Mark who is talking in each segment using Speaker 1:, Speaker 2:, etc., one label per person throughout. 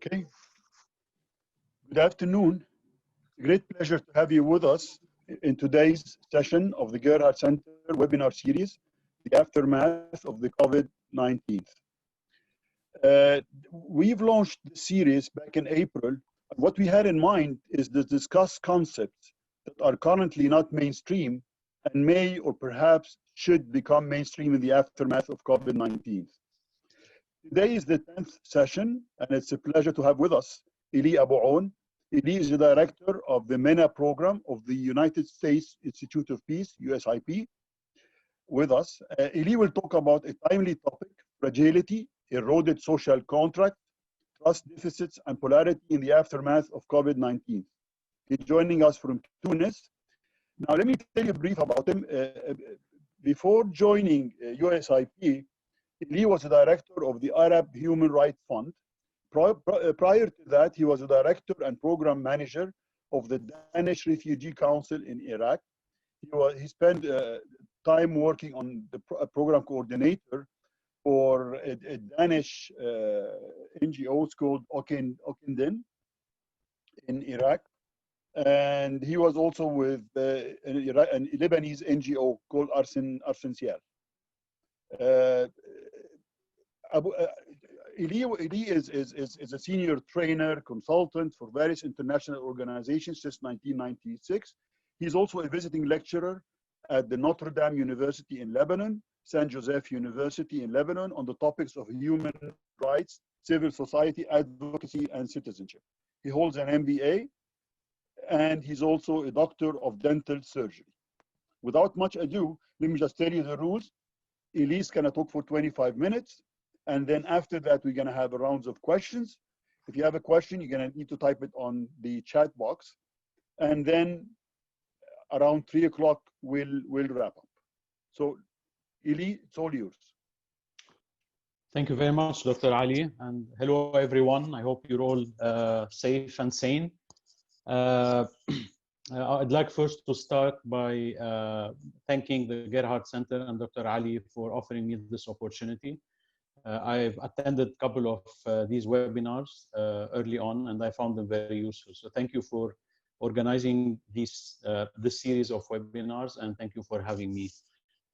Speaker 1: Okay. Good afternoon. Great pleasure to have you with us in today's session of the Gerhard Center webinar series, The Aftermath of the COVID-19. We've launched the series back in April. What we had in mind is to discuss concepts that are currently not mainstream and may or perhaps should become mainstream in the aftermath of COVID-19. Today is the 10th session, and it's a pleasure to have with us Elie Abouaoun. Elie is the director of the MENA program of the United States Institute of Peace, USIP, with us. Elie will talk about a timely topic: fragility, eroded social contract, trust deficits, and polarity in the aftermath of COVID-19. He's joining us from Tunis. Now, let me tell you brief about him. Before joining USIP, Elie was the director of the Arab Human Rights Fund. Prior to that, he was a director and program manager of the Danish Refugee Council in Iraq. He spent time working on the program coordinator for a Danish NGO called Okinden in Iraq. And he was also with a Lebanese NGO called Arsen Sial. Elie is a senior trainer, consultant for various international organizations since 1996. He's also a visiting lecturer at the Notre Dame University in Lebanon, Saint Joseph University in Lebanon, on the topics of human rights, civil society, advocacy, and citizenship. He holds an MBA, and he's also a doctor of dental surgery. Without much ado, let me just tell you the rules. Elie's gonna talk for 25 minutes. And then after that, we're going to have a rounds of questions. If you have a question, you're going to need to type it on the chat box. And then around 3 o'clock, we'll wrap up. So, Elie, it's all yours.
Speaker 2: Thank you very much, Dr. Ali. And hello, everyone. I hope you're all safe and sane. I'd like first to start by thanking the Gerhard Center and Dr. Ali for offering me this opportunity. I've attended a couple of these webinars early on, and I found them very useful. So thank you for organizing this series of webinars, and thank you for having me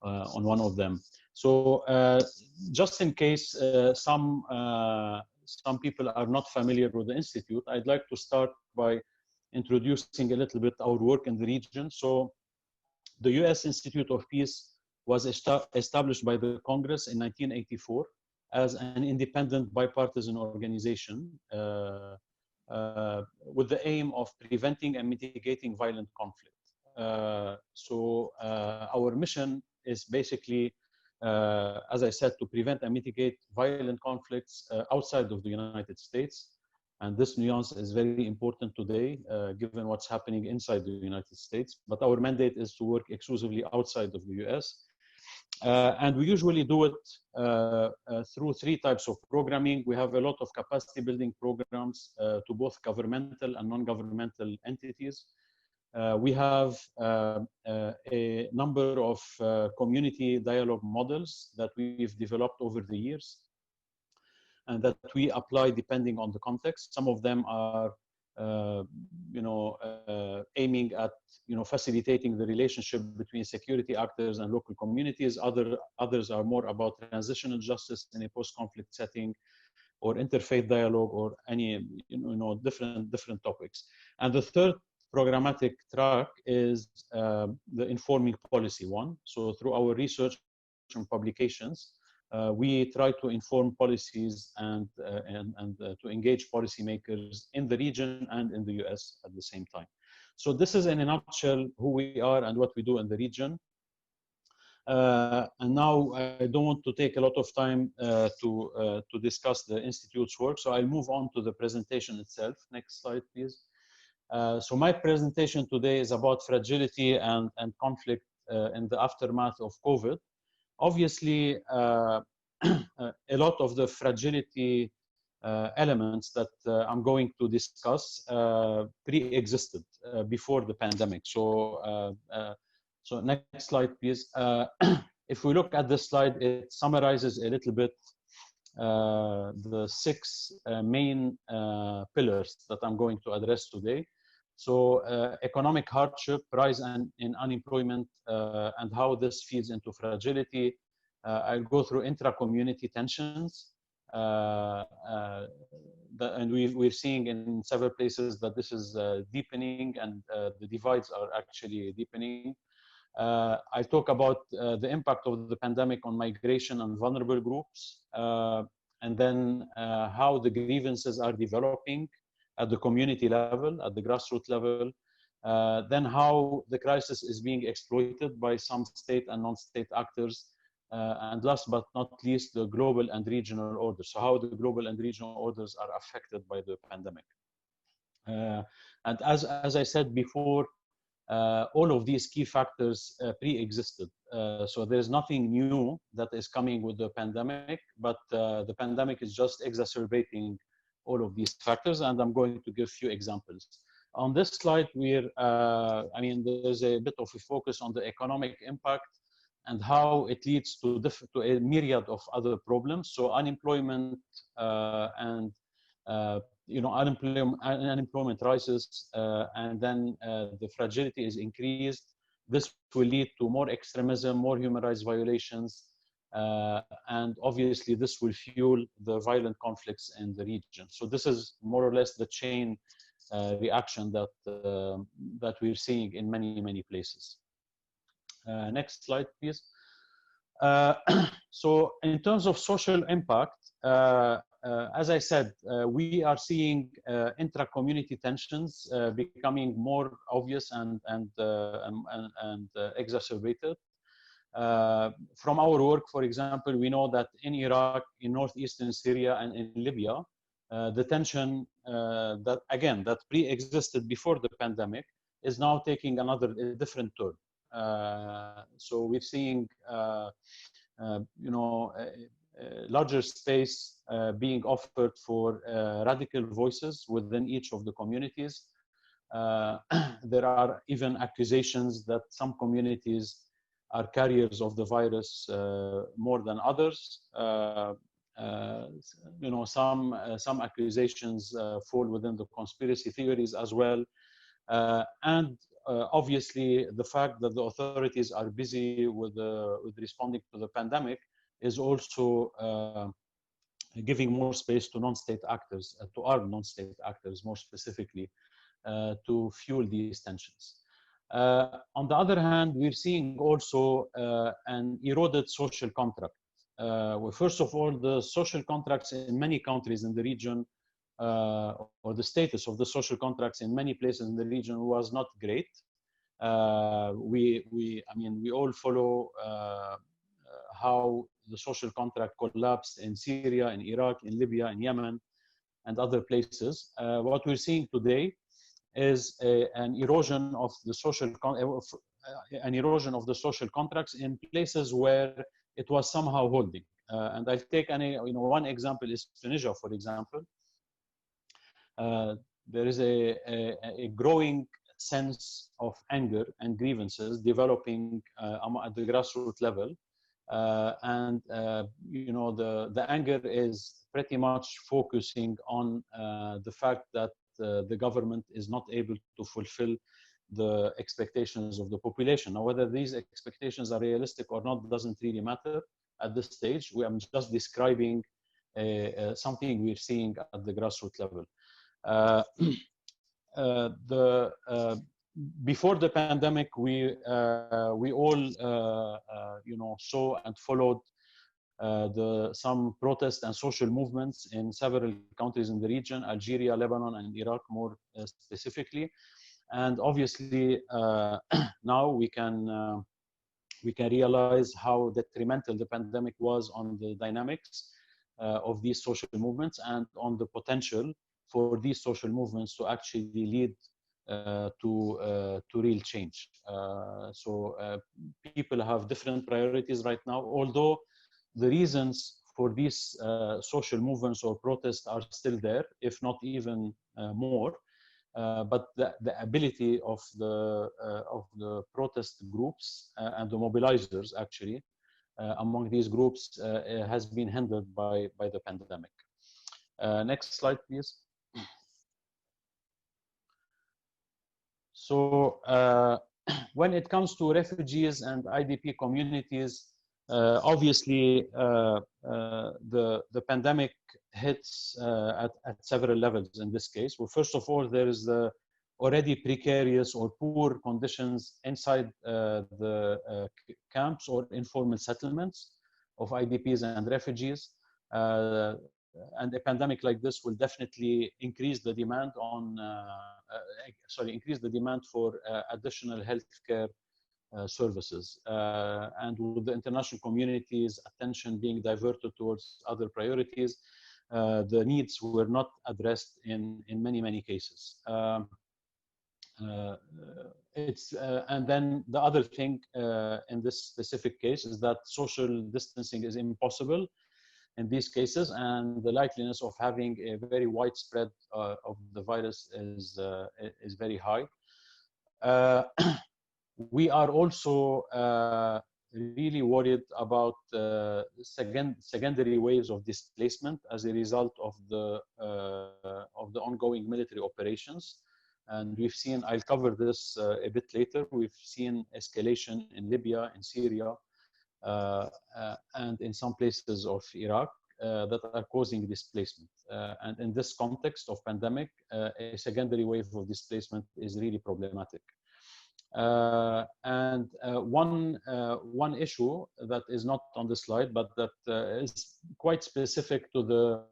Speaker 2: on one of them. So just in case some people are not familiar with the Institute, I'd like to start by introducing a little bit our work in the region. So the U.S. Institute of Peace was established by the Congress in 1984. As an independent bipartisan organization with the aim of preventing and mitigating violent conflict. So our mission is basically, as I said, to prevent and mitigate violent conflicts outside of the United States. And this nuance is very important today, given what's happening inside the United States. But our mandate is to work exclusively outside of the US. And we usually do it through 3 types of programming. We have a lot of capacity building programs to both governmental and non-governmental entities. We have a number of community dialogue models that we've developed over the years and that we apply depending on the context. Some of them are aiming at facilitating the relationship between security actors and local communities. Others are more about transitional justice in a post-conflict setting, or interfaith dialogue, or any different topics. And the third programmatic track is the informing policy one. So through our research and publications, we try to inform policies and to engage policymakers in the region and in the US at the same time. So this is in a nutshell who we are and what we do in the region. And now I don't want to take a lot of time to discuss the Institute's work. So I'll move on to the presentation itself. Next slide, please. So my presentation today is about fragility and conflict in the aftermath of COVID. Obviously, a lot of the fragility elements that I'm going to discuss pre-existed before the pandemic. So, so next slide, please. If we look at this slide, it summarizes a little bit the 6 main pillars that I'm going to address today. So economic hardship, rise in unemployment, and how this feeds into fragility. I'll go through intra-community tensions. And we're seeing in several places that this is deepening, and the divides are actually deepening. I talk about the impact of the pandemic on migration and vulnerable groups, and then how the grievances are developing at the community level, at the grassroots level, then how the crisis is being exploited by some state and non-state actors, and last but not least, the global and regional orders. So how the global and regional orders are affected by the pandemic. And as I said before, all of these key factors pre-existed. So there's nothing new that is coming with the pandemic, but the pandemic is just exacerbating all of these factors, and I'm going to give a few examples. On this slide, there's a bit of a focus on the economic impact and how it leads to a myriad of other problems. So unemployment and unemployment rises, and then the fragility is increased. This will lead to more extremism, more human rights violations, and obviously this will fuel the violent conflicts in the region. So this is more or less the chain reaction that we're seeing in many places. Next slide, please. So in terms of social impact, as I said, we are seeing intra-community tensions becoming more obvious and exacerbated. From our work, for example, we know that in Iraq, in northeastern Syria, and in Libya, the tension that pre-existed before the pandemic is now taking a different turn. So we're seeing, larger space being offered for radical voices within each of the communities. There are even accusations that some communities are carriers of the virus more than others. Some accusations fall within the conspiracy theories as well. And obviously, the fact that the authorities are busy with responding to the pandemic is also giving more space to non-state actors, to armed non-state actors more specifically, to fuel these tensions. On the other hand, we're seeing also an eroded social contract. Well, first of all, the social contracts in many countries in the region, or the status of the social contracts in many places in the region was not great. We all follow how the social contract collapsed in Syria, in Iraq, in Libya, in Yemen, and other places. What we're seeing today is an erosion of the social contracts in places where it was somehow holding. And I'll take one example is Tunisia, for example. There is a growing sense of anger and grievances developing at the grassroots level. The anger is pretty much focusing on the fact that the government is not able to fulfill the expectations of the population. Now, whether these expectations are realistic or not doesn't really matter at this stage. I'm just describing something we're seeing at the grassroots level. Before the pandemic, we all saw and followed some protests and social movements in several countries in the region, Algeria, Lebanon, and Iraq more specifically. And obviously, now we can realize how detrimental the pandemic was on the dynamics of these social movements and on the potential for these social movements to actually lead to real change. People have different priorities right now, although the reasons for these social movements or protests are still there, if not even more. But the ability of the protest groups and the mobilizers actually among these groups has been hindered by the pandemic. Next slide, please. So when it comes to refugees and IDP communities, obviously the pandemic hits at several levels in this case. Well, first of all, there is the already precarious or poor conditions inside the camps or informal settlements of IDPs and refugees. And a pandemic like this will definitely increase the demand on, increase the demand for additional healthcare services. And with the international community's attention being diverted towards other priorities, the needs were not addressed in many cases. And then the other thing in this specific case is that social distancing is impossible in these cases, and the likeliness of having a very widespread of the virus is very high. We are also really worried about secondary waves of displacement as a result of the ongoing military operations. And we've seen, I'll cover this a bit later, we've seen escalation in Libya, in Syria, and in some places of Iraq that are causing displacement. And in this context of pandemic, a secondary wave of displacement is really problematic. And one issue that is not on the slide, but that is quite specific to the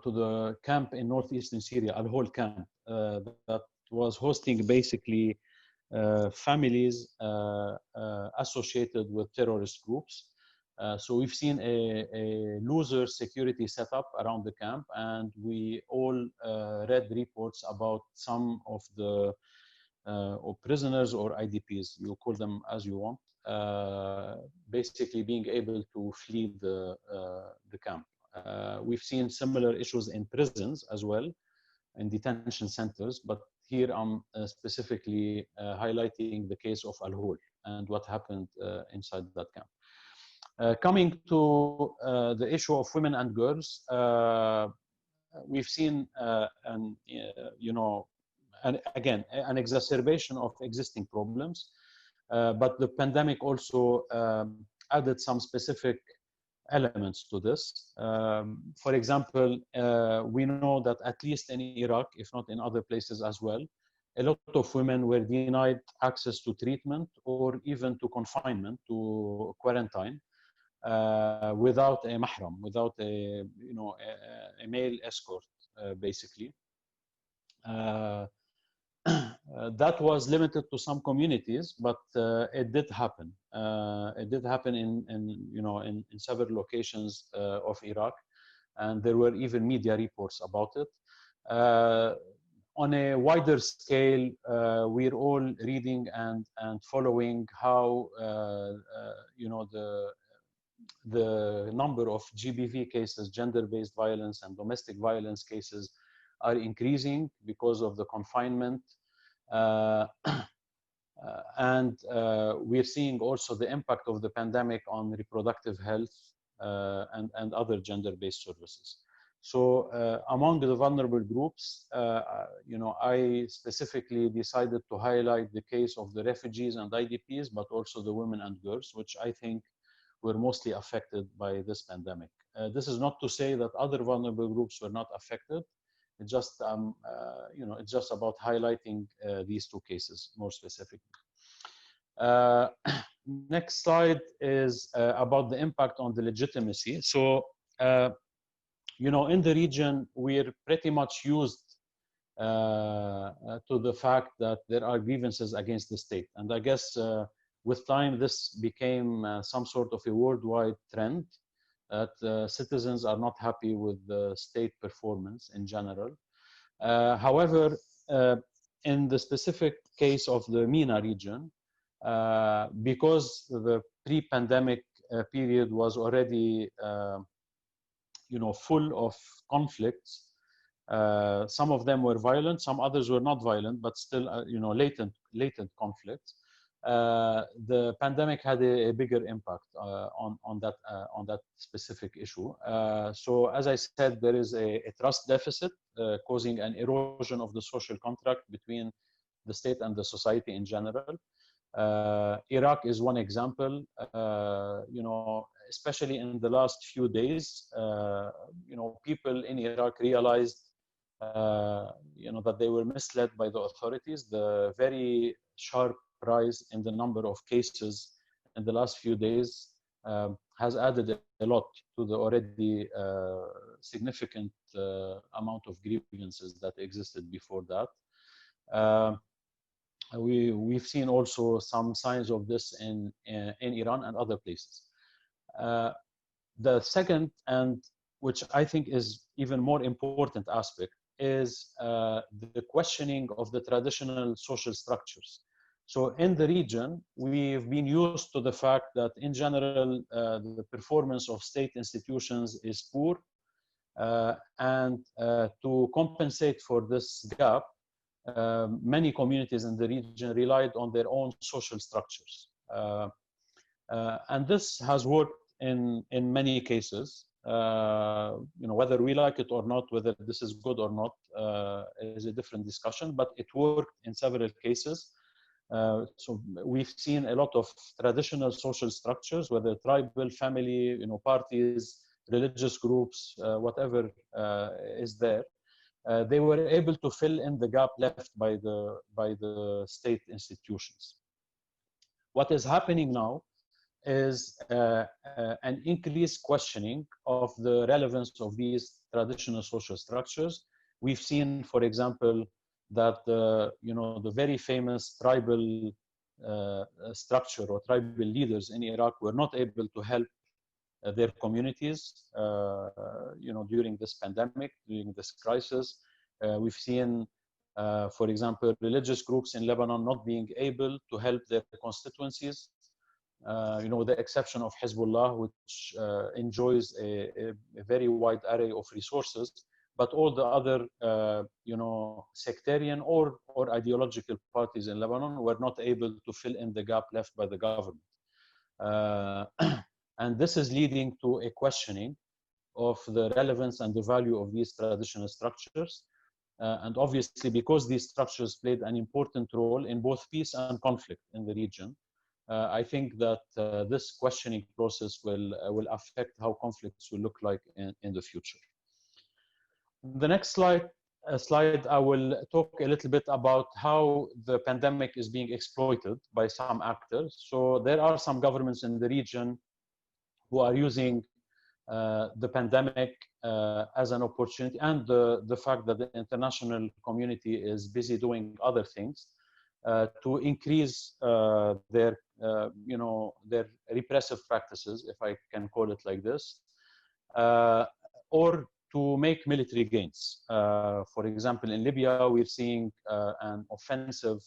Speaker 2: to the camp in northeastern Syria, Al-Hol camp, that was hosting basically families associated with terrorist groups. So we've seen a looser security setup around the camp, and we all read reports about some of the or prisoners or IDPs, you call them as you want, basically being able to flee the camp. We've seen similar issues in prisons as well, in detention centers, but here I'm specifically highlighting the case of Al-Hol and what happened inside that camp. Coming to the issue of women and girls, we've seen again an exacerbation of existing problems, but the pandemic also added some specific elements to this. For example, we know that at least in Iraq, if not in other places as well, a lot of women were denied access to treatment or even to confinement, to quarantine, without a mahram, without a male escort, basically. That was limited to some communities, but it did happen. It did happen in several locations of Iraq, and there were even media reports about it. On a wider scale, we're all reading and following how the number of GBV cases, gender-based violence and domestic violence cases, are increasing because of the confinement. And we're seeing also the impact of the pandemic on reproductive health and other gender-based services. So among the vulnerable groups, I specifically decided to highlight the case of the refugees and IDPs, but also the women and girls, which I think were mostly affected by this pandemic. This is not to say that other vulnerable groups were not affected. It's just, it's just about highlighting these two cases more specifically. Next slide is about the impact on the legitimacy. So, in the region, we're pretty much used to the fact that there are grievances against the state. And I guess with time, this became some sort of a worldwide trend that citizens are not happy with the state performance in general. However, in the specific case of the MENA region, because the pre-pandemic period was already full of conflicts, some of them were violent, some others were not violent, but still latent conflicts. the pandemic had a bigger impact on that specific issue. So as I said, there is a trust deficit causing an erosion of the social contract between the state and the society in general. Iraq is one example. Especially in the last few days, people in Iraq realized that they were misled by the authorities. The very sharp rise in the number of cases in the last few days has added a lot to the already significant amount of grievances that existed before that. We've seen also some signs of this in Iran and other places. The second, and which I think is even more important aspect, is the questioning of the traditional social structures. So in the region, we've been used to the fact that in general, the performance of state institutions is poor. And to compensate for this gap, many communities in the region relied on their own social structures. And this has worked in many cases. Whether we like it or not, whether this is good or not, is a different discussion, but it worked in several cases. So we've seen a lot of traditional social structures, whether tribal, family, parties, religious groups, whatever is there. They were able to fill in the gap left by the state institutions. What is happening now is an increased questioning of the relevance of these traditional social structures. We've seen, for example, that the very famous tribal structure or tribal leaders in Iraq were not able to help their communities, during this pandemic, during this crisis. We've seen, for example, religious groups in Lebanon not being able to help their constituencies. With the exception of Hezbollah, which enjoys a very wide array of resources, but all the other, sectarian or ideological parties in Lebanon were not able to fill in the gap left by the government. And this is leading to a questioning of the relevance and the value of these traditional structures. And obviously, because these structures played an important role in both peace and conflict in the region, I think that this questioning process will affect how conflicts will look like in the future. The next slide, I will talk a little bit about how the pandemic is being exploited by some actors. So there are some governments in the region who are using the pandemic as an opportunity, and the fact that the international community is busy doing other things to increase their repressive practices, if I can call it like this, or to make military gains. For example, in Libya, we're seeing an offensive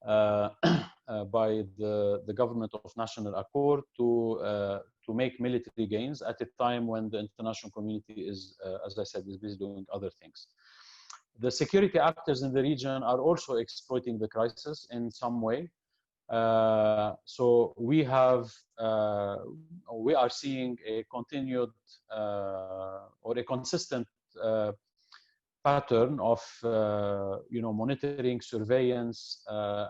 Speaker 2: by the government of national accord to make military gains at a time when the international community is, as I said, is busy doing other things. The security actors in the region are also exploiting the crisis in some way. So we are seeing a continued or a consistent pattern of monitoring, surveillance,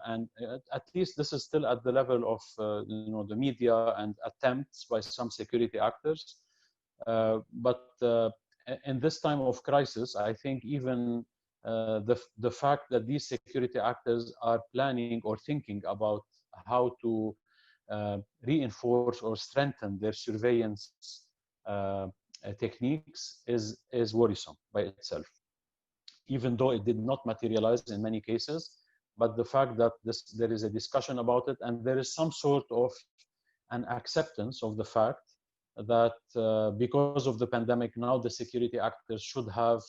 Speaker 2: and at least this is still at the level of the media and attempts by some security actors. But in this time of crisis, I think even the fact that these security actors are planning or thinking about how to reinforce or strengthen their surveillance techniques is worrisome by itself, even though it did not materialize in many cases. But the fact that there is a discussion about it, and there is some sort of an acceptance of the fact that because of the pandemic now, the security actors should have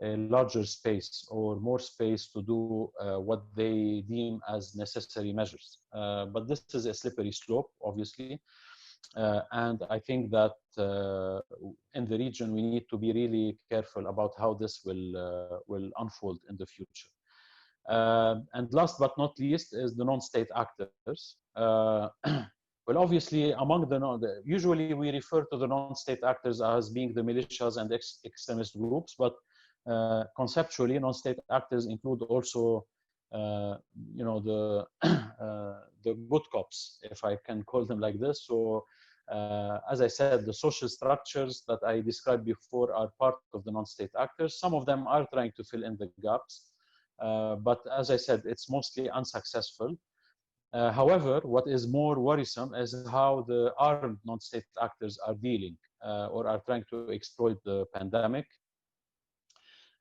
Speaker 2: a larger space or more space to do what they deem as necessary measures. But this is a slippery slope, obviously. And I think that in the region, we need to be really careful about how this will unfold in the future. And last but not least is the non-state actors. Well, obviously, among usually we refer to the non-state actors as being the militias and extremist groups, but conceptually, non-state actors include also, the the good cops, if I can call them like this. So, as I said, the social structures that I described before are part of the non-state actors. Some of them are trying to fill in the gaps, but as I said, it's mostly unsuccessful. However, what is more worrisome is how the armed non-state actors are dealing or are trying to exploit the pandemic.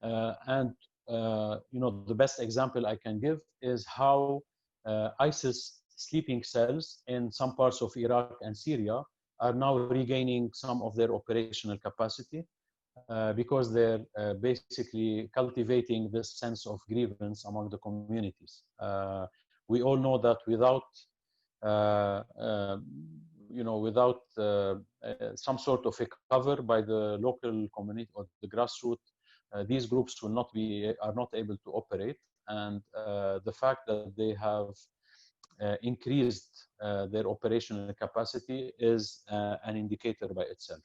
Speaker 2: The best example I can give is how ISIS sleeping cells in some parts of Iraq and Syria are now regaining some of their operational capacity because they're basically cultivating this sense of grievance among the communities. We all know that without some sort of a cover by the local community or the grassroots, these groups are not able to operate. And the fact that they have increased their operational capacity is an indicator by itself.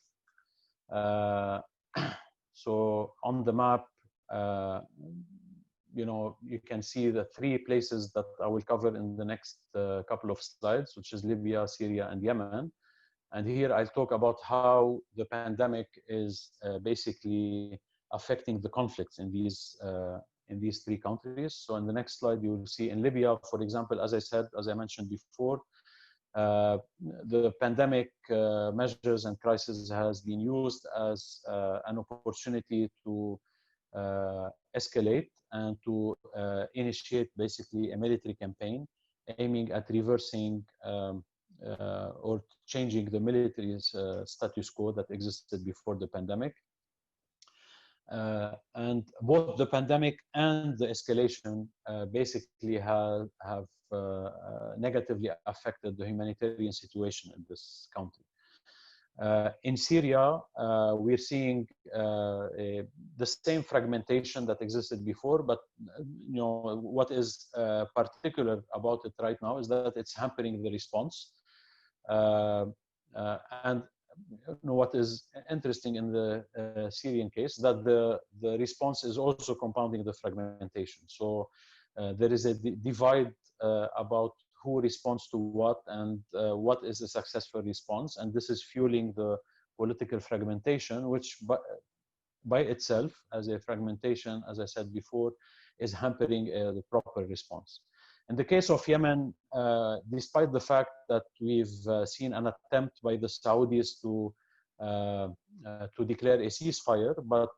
Speaker 2: So on the map, you can see the 3 places that I will cover in the next couple of slides, which is Libya, Syria, and Yemen. And here I'll talk about how the pandemic is basically affecting the conflicts in these 3 countries. So in the next slide, you will see in Libya, for example, as I mentioned before, the pandemic measures and crisis has been used as an opportunity to escalate and to initiate basically a military campaign aiming at reversing or changing the military's status quo that existed before the pandemic. And both the pandemic and the escalation basically have negatively affected the humanitarian situation in this country. In Syria, we're seeing the same fragmentation that existed before, but what is particular about it right now is that it's hampering the response. And what is interesting in the Syrian case that the response is also compounding the fragmentation. So there is a divide about who responds to what and what is a successful response, and this is fueling the political fragmentation, which by itself, as a fragmentation, as I said before, is hampering the proper response. In the case of Yemen, despite the fact that we've seen an attempt by the Saudis to declare a ceasefire, but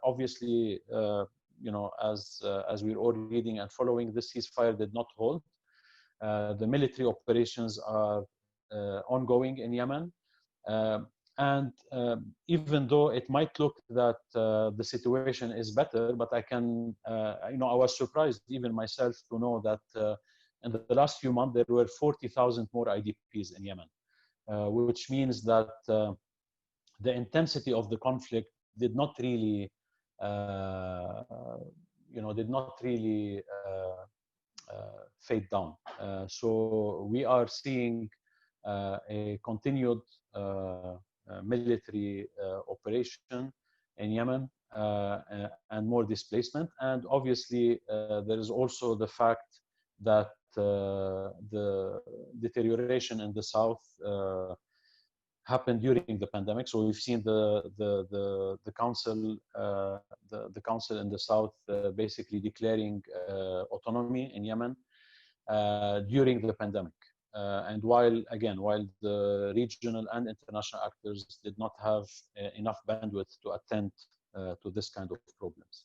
Speaker 2: obviously, as we're all reading and following, this ceasefire did not hold. The military operations are ongoing in Yemen. And even though it might look that the situation is better, but I was surprised even myself to know that in the last few months, there were 40,000 more IDPs in Yemen, which means that the intensity of the conflict did not really, fade down. So we are seeing a continued military operation in Yemen and more displacement. And obviously, there is also the fact that the deterioration in the south happened during the pandemic. So we've seen the council, the council in the south basically declaring autonomy in Yemen during the pandemic. And while the regional and international actors did not have enough bandwidth to attend to this kind of problems.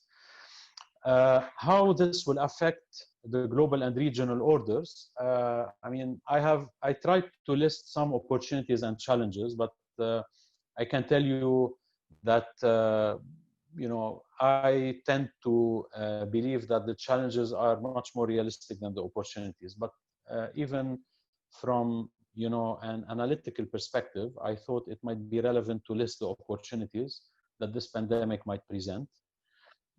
Speaker 2: How this will affect the global and regional orders? I tried to list some opportunities and challenges, but I can tell you that I tend to believe that the challenges are much more realistic than the opportunities. But even from an analytical perspective, I thought it might be relevant to list the opportunities that this pandemic might present.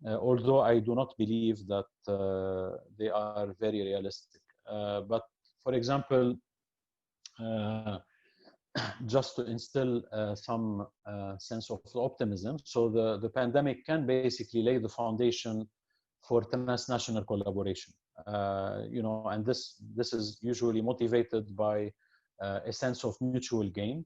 Speaker 2: although I do not believe that they are very realistic. But for example, just to instill some sense of optimism, so the pandemic can basically lay the foundation for transnational collaboration. And this is usually motivated by a sense of mutual gain,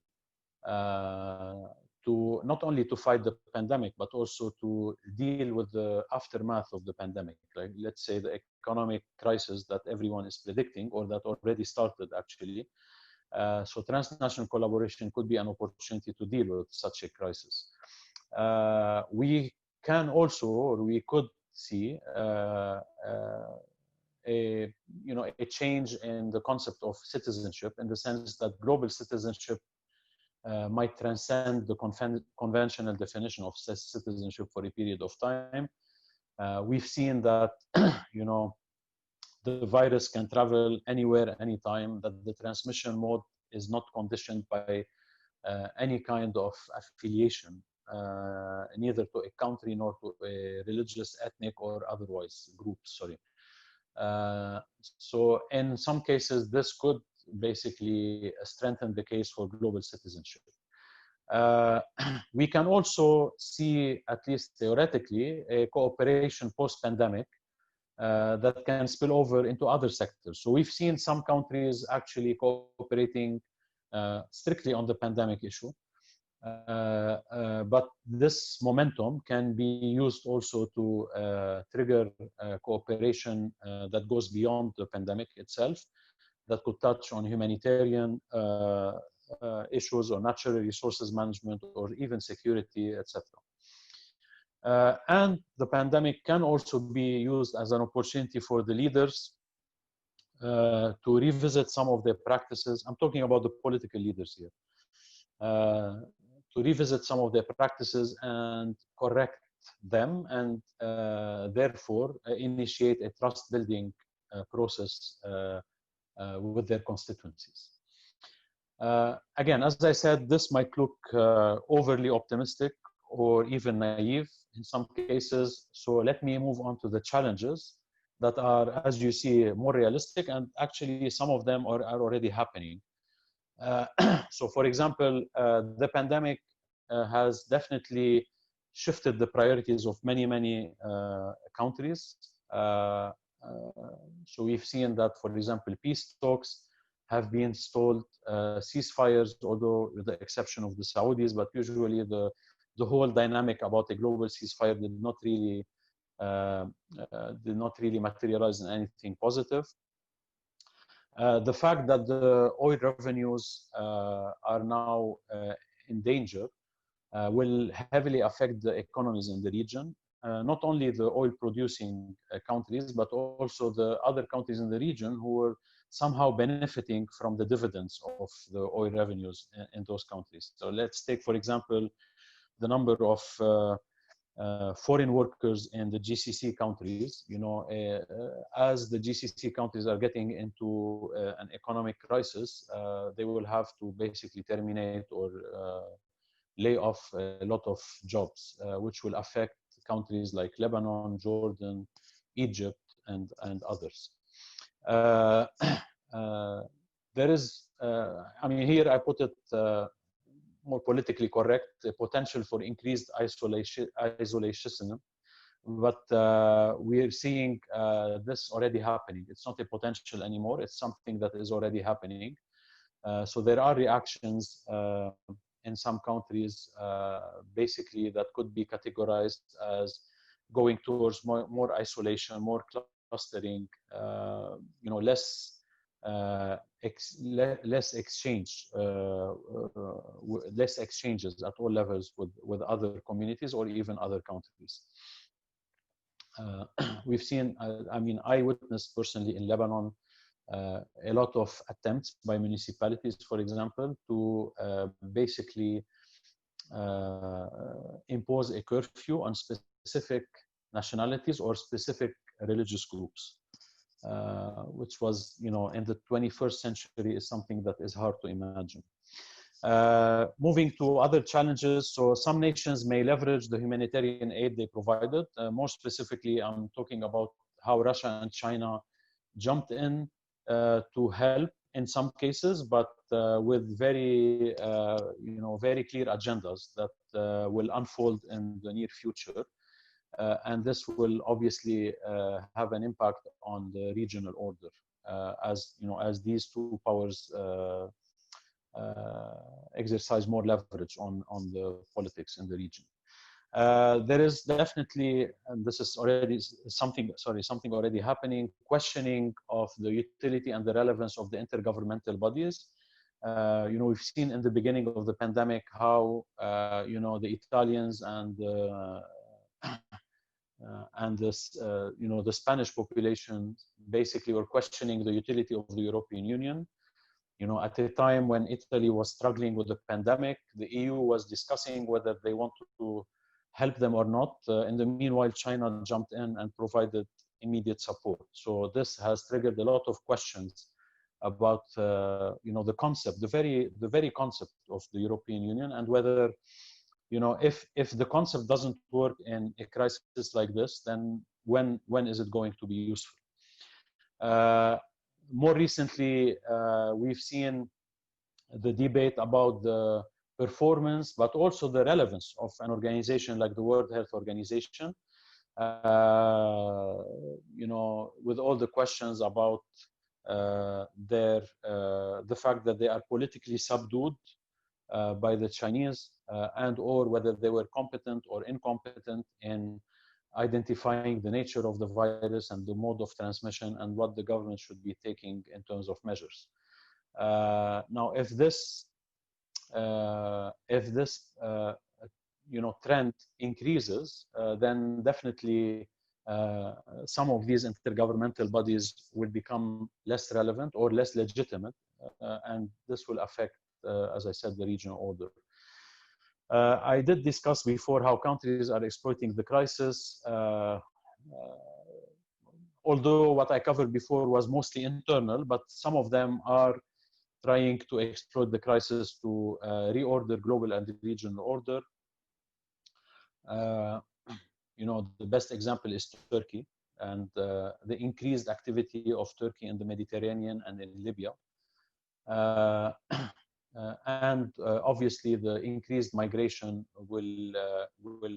Speaker 2: to not only to fight the pandemic, but also to deal with the aftermath of the pandemic. Like, let's say the economic crisis that everyone is predicting, or that already started actually. So transnational collaboration could be an opportunity to deal with such a crisis. We can also, or we could see a change in the concept of citizenship, in the sense that global citizenship might transcend the conventional definition of citizenship for a period of time. We've seen that, the virus can travel anywhere, anytime, that the transmission mode is not conditioned by any kind of affiliation, neither to a country nor to a religious, ethnic, or otherwise groups, sorry. So in some cases, this could basically strengthen the case for global citizenship. We can also see, at least theoretically, a cooperation post-pandemic that can spill over into other sectors. So we've seen some countries actually cooperating strictly on the pandemic issue. But this momentum can be used also to trigger cooperation that goes beyond the pandemic itself, that could touch on humanitarian issues, or natural resources management, or even security, etc. And the pandemic can also be used as an opportunity for the leaders to revisit some of their practices. I'm talking about the political leaders here. To revisit some of their practices and correct them, and therefore initiate a trust-building process with their constituencies. Again, as I said, this might look overly optimistic or even naive in some cases. So let me move on to the challenges that are, as you see, more realistic, and actually some of them are already happening. So for example, the pandemic has definitely shifted the priorities of many countries. So we've seen that, for example, peace talks have been stalled, ceasefires, although with the exception of the Saudis, but usually the whole dynamic about a global ceasefire did not really materialize in anything positive. The fact that the oil revenues are now in danger will heavily affect the economies in the region. Not only the oil-producing countries, but also the other countries in the region who were somehow benefiting from the dividends of the oil revenues in those countries. So let's take, for example, the number of foreign workers in the GCC countries. As the GCC countries are getting into an economic crisis, they will have to basically terminate or lay off a lot of jobs, which will affect countries like Lebanon, Jordan, Egypt, and others. There is, here I put it more politically correct, a potential for increased isolationism, but we're seeing this already happening. It's not a potential anymore, it's something that is already happening. So there are reactions in some countries, basically, that could be categorized as going towards more isolation, more clustering, less exchanges at all levels with other communities or even other countries. We've seen, I witnessed personally in Lebanon a lot of attempts by municipalities, for example, to basically impose a curfew on specific nationalities or specific religious groups, which was, in the 21st century, is something that is hard to imagine. Moving to other challenges, so some nations may leverage the humanitarian aid they provided. More specifically, I'm talking about how Russia and China jumped in to help in some cases, but with very, very clear agendas that will unfold in the near future. And this will obviously have an impact on the regional order, as these two powers exercise more leverage on the politics in the region. There is definitely, and this is already something already happening, questioning of the utility and the relevance of the intergovernmental bodies. We've seen in the beginning of the pandemic how the Italians and the Spanish population basically were questioning the utility of the European Union. At a time when Italy was struggling with the pandemic, the EU was discussing whether they want to help them or not. In the meanwhile, China jumped in and provided immediate support. So this has triggered a lot of questions about the concept, the very concept of the European Union, and whether if the concept doesn't work in a crisis like this, then when is it going to be useful? More recently, we've seen the debate about the performance, but also the relevance of an organization like the World Health Organization, with all the questions about the fact that they are politically subdued by the Chinese, and or whether they were competent or incompetent in identifying the nature of the virus and the mode of transmission and what the government should be taking in terms of measures. Now, if this trend increases, then definitely some of these intergovernmental bodies will become less relevant or less legitimate, and this will affect, as I said, the regional order. I did discuss before how countries are exploiting the crisis. Although what I covered before was mostly internal, but some of them are trying to exploit the crisis to reorder global and regional order. The best example is Turkey and the increased activity of Turkey in the Mediterranean and in Libya. Obviously, the increased migration will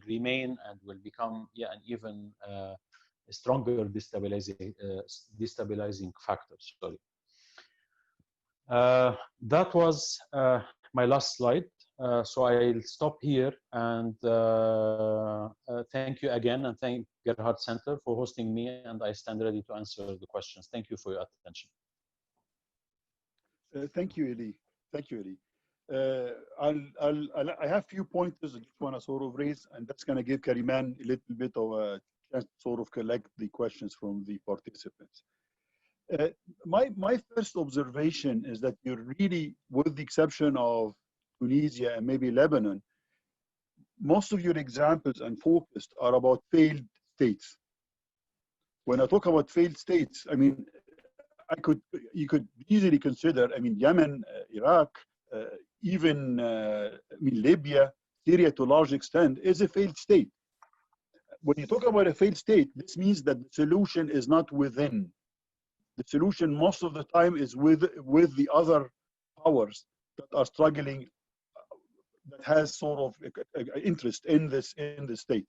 Speaker 2: remain and will become an even stronger destabilizing factor. Sorry. That was my last slide. So I'll stop here and thank you again, and thank Gerhard Center for hosting me, and I stand ready to answer the questions. Thank you for your attention.
Speaker 1: Thank you, Elie. Thank you, Elie. I have a few pointers I just want to sort of raise, and that's going to give Kariman a little bit of a chance to sort of collect the questions from the participants. My first observation is that you're really, with the exception of Tunisia and maybe Lebanon, most of your examples and focus are about failed states. When I talk about failed states, I mean, you could easily consider, I mean, Yemen, Iraq, even Libya, Syria to a large extent is a failed state. When you talk about a failed state, this means that the solution is not within. The solution most of the time is with the other powers that are struggling, that has sort of interest in this state.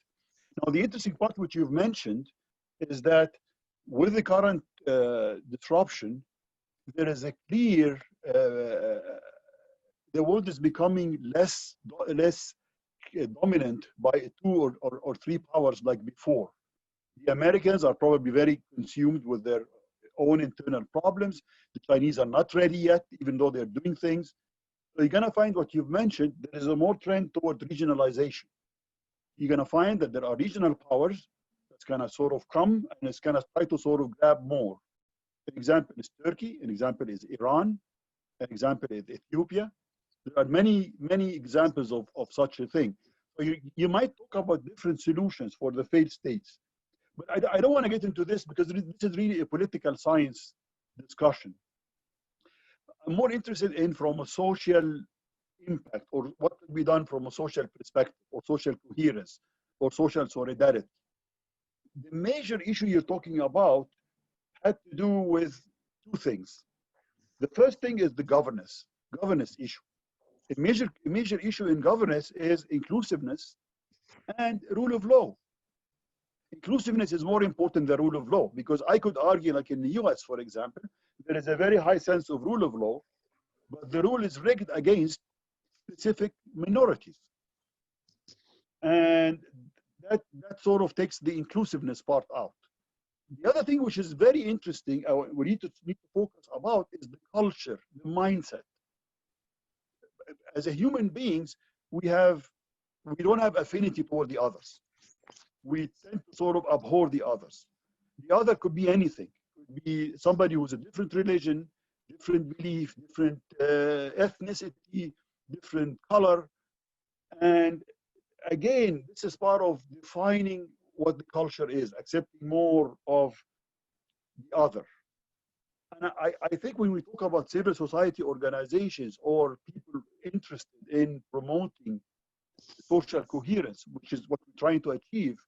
Speaker 1: Now, the interesting part which you've mentioned is that with the current disruption, there is a clear, the world is becoming less dominant by two or three powers like before. The Americans are probably very consumed with their own internal problems. The Chinese are not ready yet, even though they're doing things. So you're going to find what you've mentioned, there is a more trend toward regionalization. You're going to find that there are regional powers that's going to sort of come and it's going to try to sort of grab more. An example is Turkey, an example is Iran, an example is Ethiopia. There are many examples of such a thing. So you might talk about different solutions for the failed states. But I don't want to get into this because this is really a political science discussion. I'm more interested in from a social impact, or what could be done from a social perspective, or social coherence, or social solidarity. The major issue you're talking about had to do with two things. The first thing is the governance issue. A major issue in governance is inclusiveness and rule of law. Inclusiveness is more important than rule of law, because I could argue, like in the US, for example, there is a very high sense of rule of law, but the rule is rigged against specific minorities. And that sort of takes the inclusiveness part out. The other thing which is very interesting, we need to focus about, is the culture, the mindset. As a human beings, we don't have affinity toward the others. We tend to sort of abhor the others. The other could be anything. It could be somebody who's a different religion, different belief, different ethnicity, different color. And again, this is part of defining what the culture is, accepting more of the other. And I think when we talk about civil society organizations or people interested in promoting social coherence, which is what we're trying to achieve,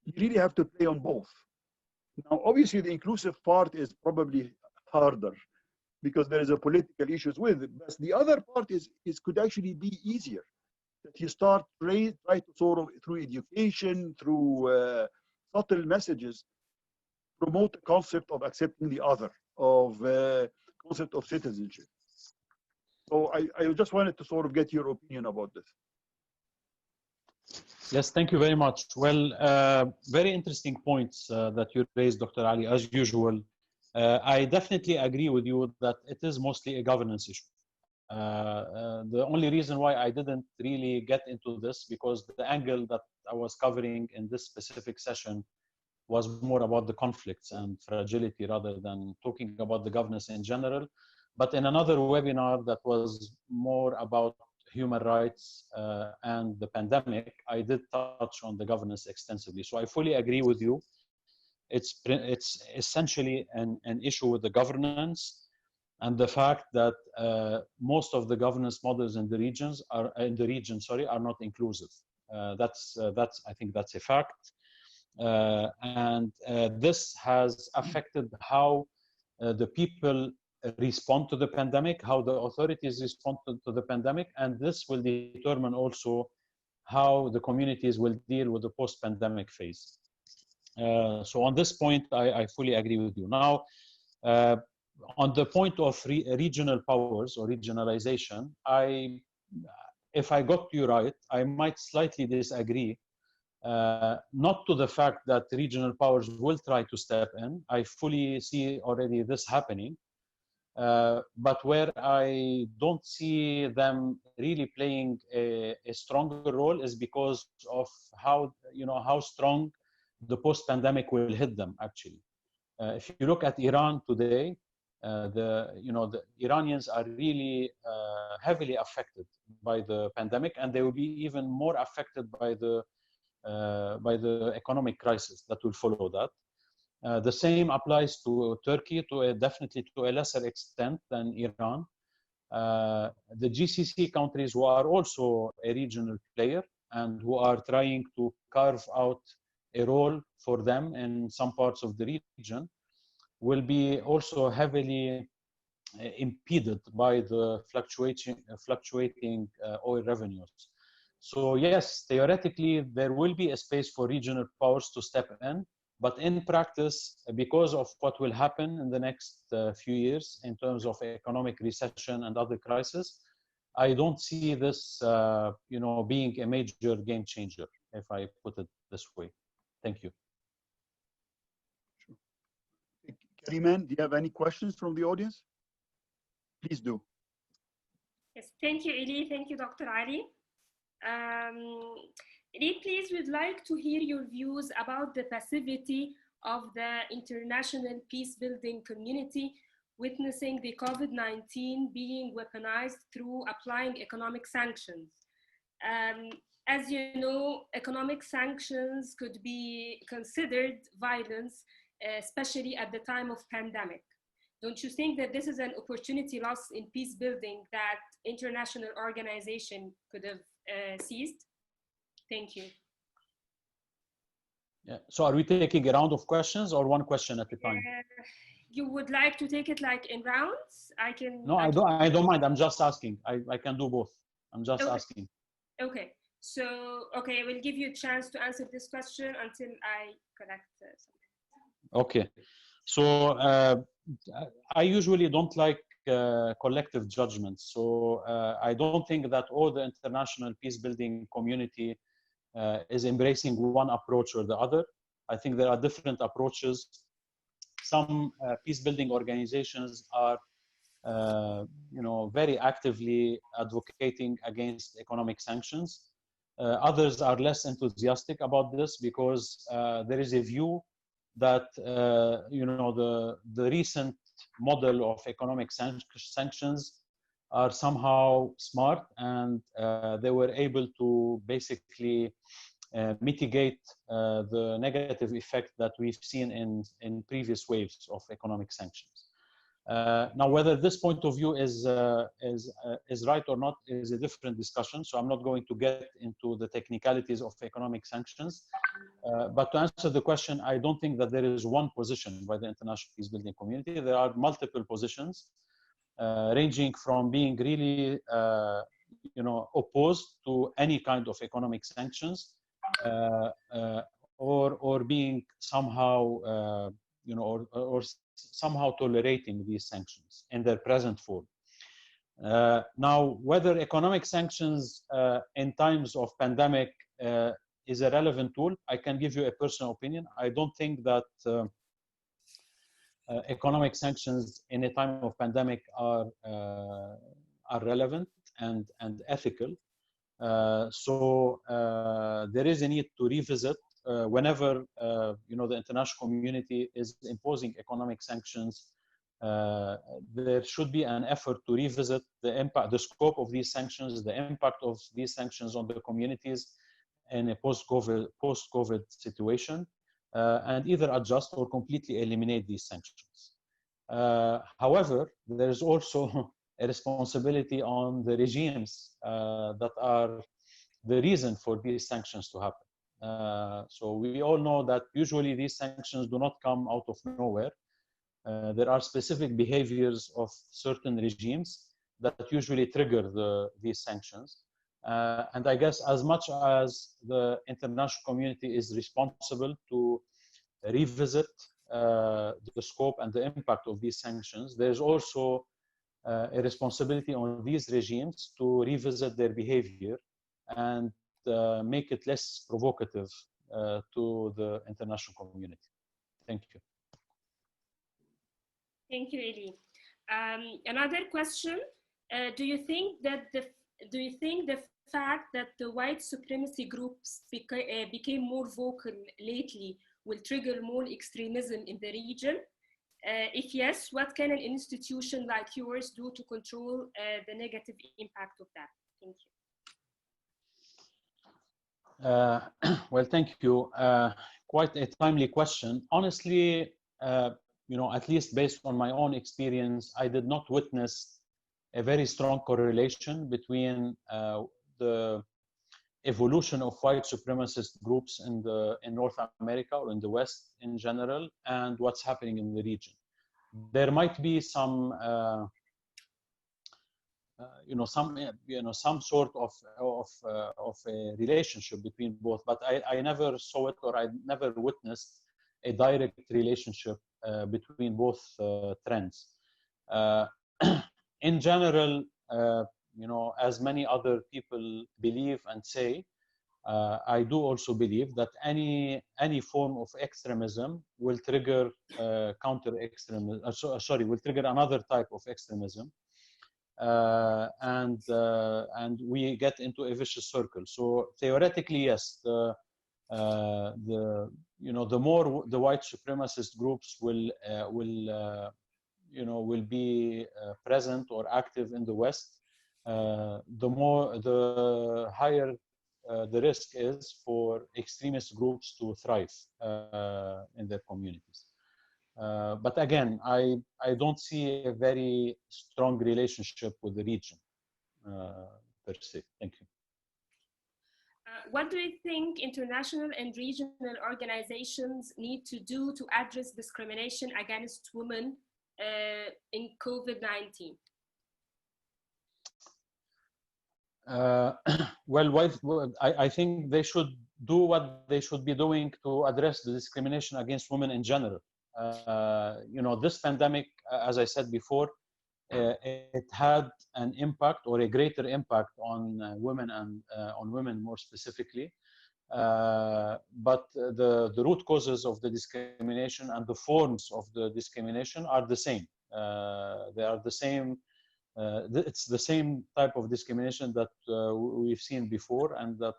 Speaker 1: you really have to play on both. Now, obviously, the inclusive part is probably harder because there is a political issues with it. But the other part is could actually be easier. That you start try to sort of, through education, through subtle messages, promote the concept of accepting the other, of concept of citizenship. So I just wanted to sort of get your opinion about this.
Speaker 2: Yes, thank you very much. Well, very interesting points that you raised, Dr. Ali, as usual. I definitely agree with you that it is mostly a governance issue. The only reason why I didn't really get into this, because the angle that I was covering in this specific session was more about the conflicts and fragility rather than talking about the governance in general. But in another webinar that was more about human rights and the pandemic, I did touch on the governance extensively. So I fully agree with you. It's essentially an issue with the governance and the fact that most of the governance models in the regions are not inclusive. That's I think that's a fact. And this has affected how the people respond to the pandemic, how the authorities respond to the pandemic, and this will determine also how the communities will deal with the post-pandemic phase. So on this point, I fully agree with you. Now, on the point of regional powers or regionalization, if I got you right, I might slightly disagree. Not to the fact that regional powers will try to step in. I fully see already this happening. But where I don't see them really playing a stronger role is because of how strong the post-pandemic will hit them. Actually, if you look at Iran today, the Iranians are really heavily affected by the pandemic, and they will be even more affected by the economic crisis that will follow that. The same applies to Turkey, definitely to a lesser extent than Iran. The GCC countries, who are also a regional player and who are trying to carve out a role for them in some parts of the region, will be also heavily impeded by the fluctuating oil revenues. So yes, theoretically, there will be a space for regional powers to step in. But in practice, because of what will happen in the next few years in terms of economic recession and other crises, I don't see this, being a major game changer, if I put it this way. Thank you.
Speaker 1: Sure. Kariman, do you have any questions from the audience? Please do.
Speaker 3: Yes, thank you, Elie. Thank you, Dr. Ali. Elie, please, we'd like to hear your views about the passivity of the international peace-building community witnessing the COVID-19 being weaponized through applying economic sanctions. As you know, economic sanctions could be considered violence, especially at the time of pandemic. Don't you think that this is an opportunity lost in peace building that international organization could have seized? Thank you.
Speaker 2: Yeah. So are we taking a round of questions or one question at a time?
Speaker 3: You would like to take it like in rounds? I can.
Speaker 2: No, I don't mind. I'm just asking. I can do both. I'm just asking.
Speaker 3: Okay. So, okay, I will give you a chance to answer this question until I collect something.
Speaker 2: Okay. So I usually don't like collective judgments. So I don't think that all the international peace building community is embracing one approach or the other. I think there are different approaches. Some peace building organizations are very actively advocating against economic sanctions. Others are less enthusiastic about this because there is a view that the recent model of economic sanctions are somehow smart, and they were able to basically mitigate the negative effect that we've seen in previous waves of economic sanctions. Now, whether this point of view is right or not is a different discussion. So I'm not going to get into the technicalities of economic sanctions. But to answer the question, I don't think that there is one position by the international peace building community. There are multiple positions, ranging from being really, opposed to any kind of economic sanctions, or being somehow, or somehow tolerating these sanctions in their present form. Now, whether economic sanctions in times of pandemic is a relevant tool, I can give you a personal opinion. I don't think that economic sanctions in a time of pandemic are relevant and ethical. So there is a need to revisit whenever the international community is imposing economic sanctions. There should be an effort to revisit the impact, the scope of these sanctions, the impact of these sanctions on the communities in a post-COVID situation, and either adjust or completely eliminate these sanctions. However, there is also a responsibility on the regimes that are the reason for these sanctions to happen. So we all know that usually these sanctions do not come out of nowhere. There are specific behaviors of certain regimes that usually trigger these sanctions. And I guess as much as the international community is responsible to revisit the scope and the impact of these sanctions, there's also a responsibility on these regimes to revisit their behavior and make it less provocative to the international community. Thank you.
Speaker 3: Thank you, Elie. Another question: do you think the fact that the white supremacy groups became more vocal lately will trigger more extremism in the region? If yes, what can an institution like yours do to control the negative impact of that? Thank you.
Speaker 2: Well, thank you. Quite a timely question. Honestly, at least based on my own experience, I did not witness a very strong correlation between the evolution of white supremacist groups in North America or in the West in general and what's happening in the region. There might be some some sort of a relationship between both, but I never saw it, or I never witnessed a direct relationship between both trends. In general, as many other people believe and say, I do also believe that any form of extremism will trigger counter-extremism. Will trigger another type of extremism, and we get into a vicious circle. So theoretically, yes, the more the white supremacist groups will be present or active in the West, the higher the risk is for extremist groups to thrive in their communities. But again, I don't see a very strong relationship with the region per se. Thank you.
Speaker 3: What do you think international and regional organizations need to do to address discrimination against women in COVID-19?
Speaker 2: Well, I think they should do what they should be doing to address the discrimination against women in general. You know, this pandemic, as I said before, it had an impact or a greater impact on women and on women more specifically. But the root causes of the discrimination and the forms of the discrimination are the same. They are the same. It's the same type of discrimination that we've seen before and that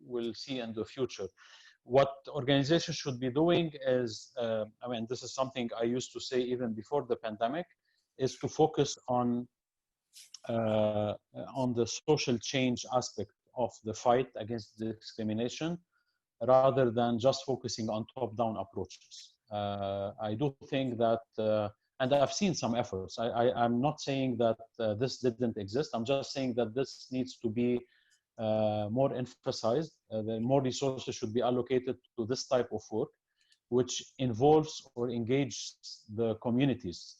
Speaker 2: we'll see in the future. What organizations should be doing is, I mean, this is something I used to say even before the pandemic, is to focus on the social change aspect of the fight against discrimination, rather than just focusing on top-down approaches. I do think that, and I've seen some efforts. I'm not saying that this didn't exist. I'm just saying that this needs to be more emphasized. The more resources should be allocated to this type of work, which involves or engages the communities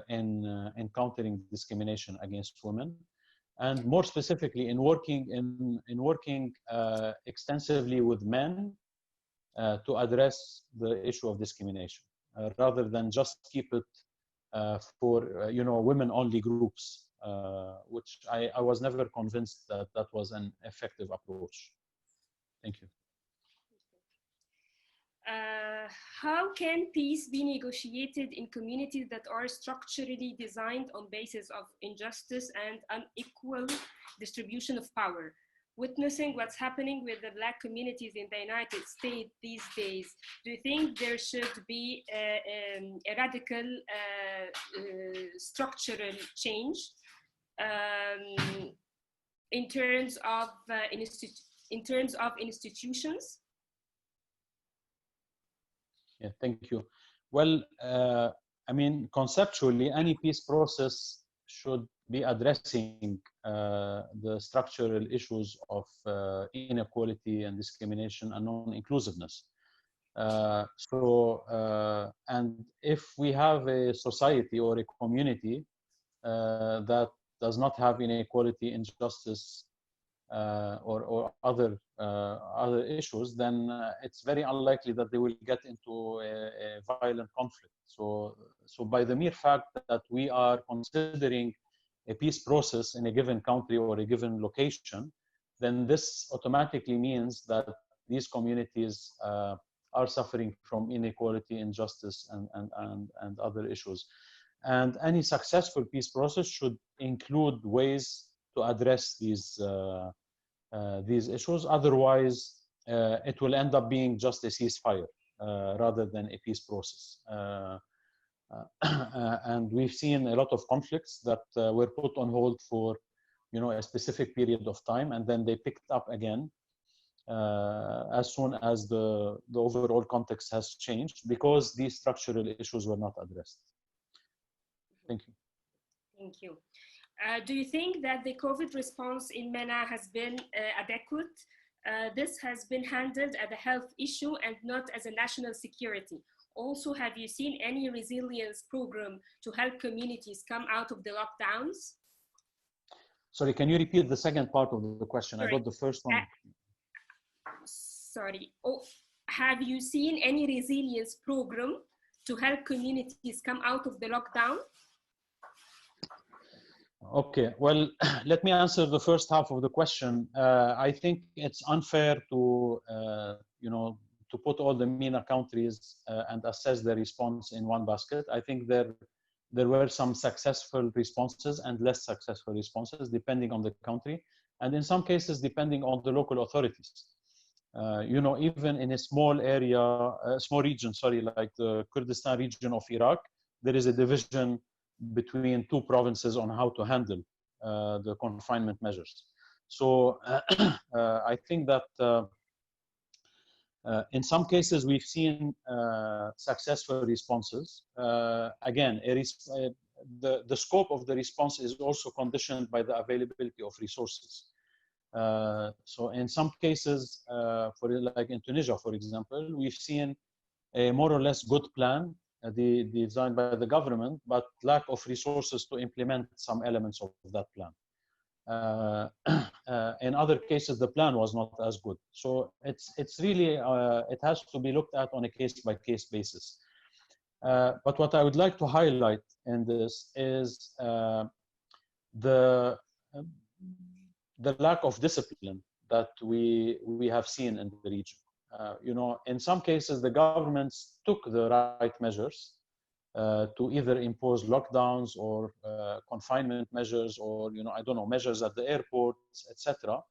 Speaker 2: in countering discrimination against women, and more specifically in working extensively with men to address the issue of discrimination, rather than just keep it for you know, women-only groups, which I was never convinced that that was an effective approach. Thank you.
Speaker 3: How can peace be negotiated in communities that are structurally designed on basis of injustice and unequal distribution of power? Witnessing what's happening with the Black communities in the United States these days, do you think there should be a radical structural change in terms of institutions?
Speaker 2: Yeah, thank you. Well, I mean, conceptually, any peace process should be addressing the structural issues of inequality and discrimination and non-inclusiveness. And if we have a society or a community that does not have inequality, injustice, or other issues, then it's very unlikely that they will get into a violent conflict. So by the mere fact that we are considering a peace process in a given country or a given location, then this automatically means that these communities are suffering from inequality, injustice, and other issues. And any successful peace process should include ways to address these issues. Otherwise, it will end up being just a ceasefire rather than a peace process. And we've seen a lot of conflicts that were put on hold for, you know, a specific period of time, and then they picked up again as soon as the overall context has changed, because these structural issues were not addressed. Thank you.
Speaker 3: Thank you. Do you think that the COVID response in MENA has been adequate? This has been handled as a health issue and not as a national security. Also, have you seen any resilience program to help communities come out of the lockdowns?
Speaker 2: Sorry, can you repeat the second part of the question?
Speaker 3: Sorry.
Speaker 2: I got the first one.
Speaker 3: Sorry. Oh, have you seen any resilience program to help communities come out of the lockdown?
Speaker 2: Okay, well, let me answer the first half of the question. I think it's unfair to, you know, to put all the MENA countries and assess their response in one basket. I think there were some successful responses and less successful responses, depending on the country, and in some cases, depending on the local authorities. You know, even in a small area, small region, sorry, like the Kurdistan region of Iraq, there is a division between two provinces on how to handle the confinement measures. So I think that In some cases, we've seen successful responses. Again, the scope of the response is also conditioned by the availability of resources. So in some cases, like in Tunisia, for example, we've seen a more or less good plan designed by the government, but lack of resources to implement some elements of that plan. In other cases, the plan was not as good. So it's really, it has to be looked at on a case-by-case basis. But what I would like to highlight in this is the lack of discipline that we have seen in the region. You know, in some cases, the governments took the right measures to either impose lockdowns or confinement measures, or, you know, I don't know, measures at the airports, etc.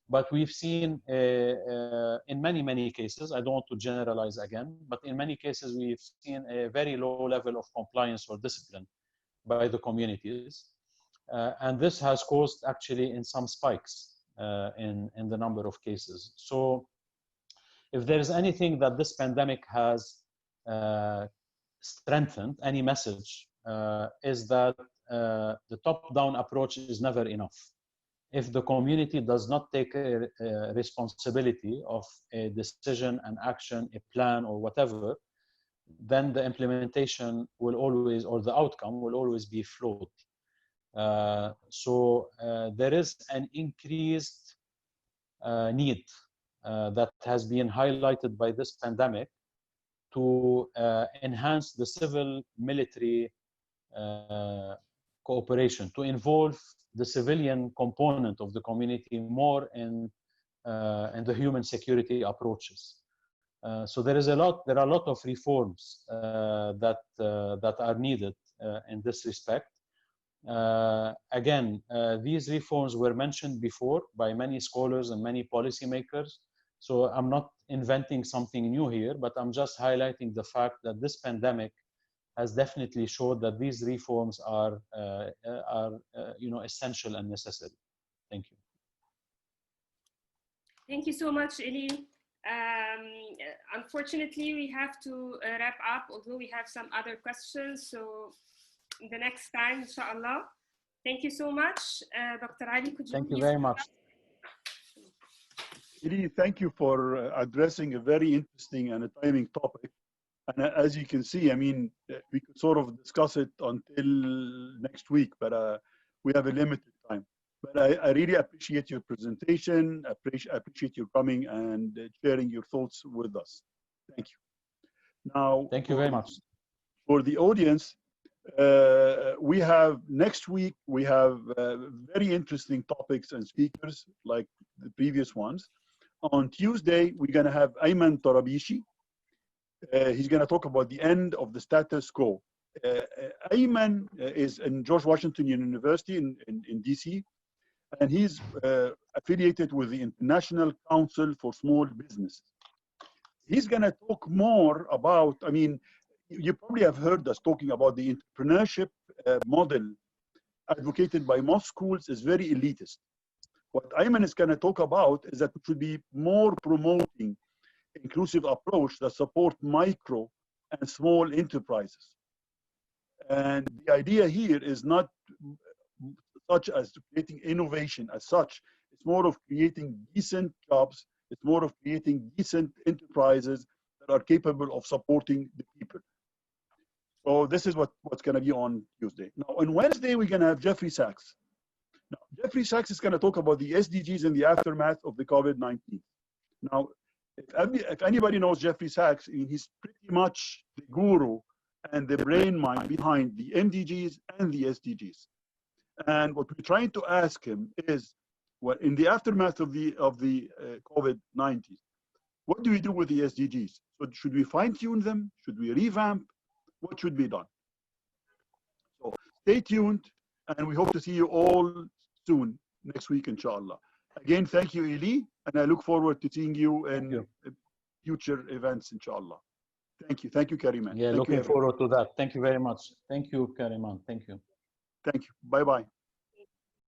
Speaker 2: But we've seen in many cases, I don't want to generalize again, but in many cases, we've seen a very low level of compliance or discipline by the communities. And this has caused actually in some spikes in the number of cases. So if there is anything that this pandemic has strengthened, any message, is that the top-down approach is never enough. If the community does not take a responsibility of a decision, an action, a plan, or whatever, then the implementation will always, or the outcome will always be flawed. So there is an increased need that has been highlighted by this pandemic to enhance the civil-military cooperation, to involve the civilian component of the community more in the human security approaches. So there are a lot of reforms that are needed in this respect. Again, these reforms were mentioned before by many scholars and many policymakers. So I'm not inventing something new here, but I'm just highlighting the fact that this pandemic has definitely showed that these reforms are you know, essential and necessary. Thank you.
Speaker 3: Thank you so much, Elie. Unfortunately, we have to wrap up, although we have some other questions. So the next time, inshallah. Thank you so much. Dr. Ali, could you
Speaker 2: Thank you very much.
Speaker 1: Elie, thank you for addressing a very interesting and a timing topic. And as you can see, I mean, we could sort of discuss it until next week, but we have a limited time. But I really appreciate your presentation. I appreciate your coming and sharing your thoughts with us. Thank you. Now,
Speaker 2: thank you very much.
Speaker 1: For the audience, we have next week, we have very interesting topics and speakers like the previous ones. On Tuesday, we're going to have Ayman Tarabishi. He's going to talk about the end of the status quo. Ayman is in George Washington University in DC, and he's affiliated with the International Council for Small Business. He's going to talk more about, I mean, you probably have heard us talking about the entrepreneurship model advocated by most schools is very elitist. What Ayman is going to talk about is that we should be more promoting inclusive approach that support micro and small enterprises. And the idea here is not such as creating innovation as such. It's more of creating decent jobs. It's more of creating decent enterprises that are capable of supporting the people. So this is what's going to be on Tuesday. Now, on Wednesday, we're going to have Jeffrey Sachs. Now, Jeffrey Sachs is going to talk about the SDGs in the aftermath of the COVID-19. Now, if anybody knows Jeffrey Sachs, he's pretty much the guru and the brain mind behind the MDGs and the SDGs. And what we're trying to ask him is, well, in the aftermath of the COVID-19, what do we do with the SDGs? So should we fine-tune them? Should we revamp? What should be done? So stay tuned, and we hope to see you all soon next week, inshallah. Again, thank you, Elie, and I look forward to seeing you in future events, inshallah. Thank you. Thank you, Kariman.
Speaker 2: Yeah, looking forward to that. Thank you very much. Thank you, Kariman. Thank you.
Speaker 1: Thank you. Bye-bye.